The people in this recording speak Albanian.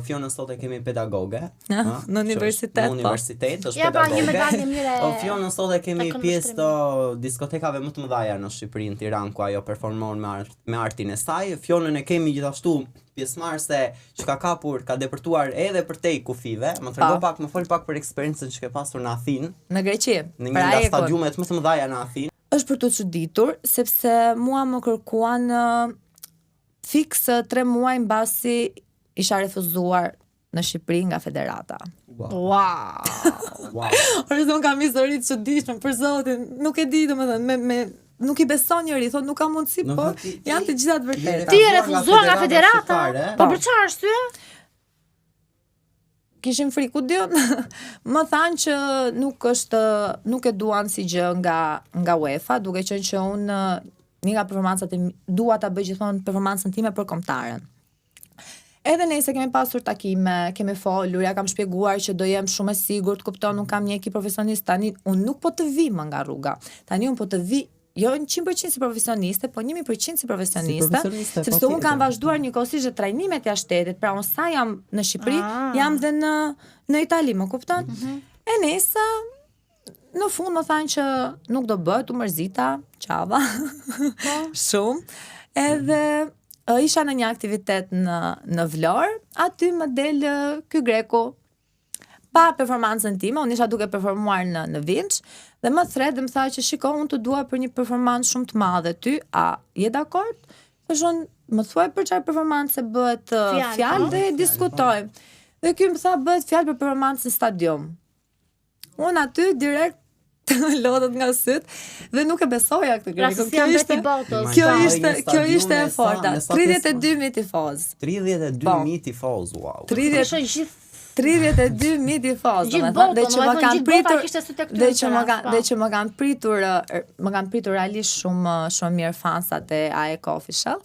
Fionën sot e kemi pedagoge. Në universitet. Në universitet është Ja, pra një pedagoge. medalje mire. Fionën sot e kemi të pjesë të diskotekave më të mëdha në Shqipëri, në Tiranë, ku ajo performon me artin e saj. Fionën e kemi gjithashtu pjesëmarrëse që ka kapur, ka depërtuar edhe për te kufive. Më fol pak për eksperiencën që ke pasur në Athinë. Në Greqi. Në një nga stadiumet më të mëdha në Athinë. Është për të çuditur, sepse mua më kërkuan fiks 3 muaj mbasi isha refuzuar në Shqipëri nga federata. Wow. Ore unë kam histori të çuditshme për zotin, nuk e di domethënë nuk i beson njëri, thot nuk ka mundësi, po janë të gjitha të vërteta. Ti je refuzuar nga federata? Po për çfarë arsye? Kishim friku dion. Më thanë që nuk e duan si gjë nga UEFA, duke qenë që unë një nga performancat dua ta bëj gjithmonë performancën time për kombëtaren. Edhe nëse kemi pasur takime, kemi folur, ja kam shpjeguar që do jem shumë e sigurt, kupton, unë kam një ekip profesionist tani, unë nuk po të vi më nga rruga. Tani unë po të vi jo 100% si profesioniste, po 1000% si profesioniste, sepse unë kam vazhduar njëkohësisht dhe trajnimet jashtë shtetit, pra unë sa jam në Shqipëri, jam dhe në Itali, më kupton? E nesa, në fund më thanë që nuk do bëhet, u mërzita, qava, shumë, edhe isha në një aktivitet në Vlorë, aty më del ky greku, pa performancën time, unë isha duke performuar në Vinç, dhe më thret dhe më tha që shiko, unë të dua për një performancë shumë të madhe ty, a je dakord? Thashun, më thuaj për çfarë performance bëhet fjalë dhe diskutojmë. Dhe ky më tha bëhet fjalë për performancë në stadium. Unë aty direkt lodhët nga syt dhe nuk e besoja këtë grekun. Kjo ishte e forta. 32.000 tifoz. 32.000 tifoz, wow. 32.000 tifoz, dhe që më kanë pritur dhe që më kanë pritur realisht shumë mirë fansat e AEK Official.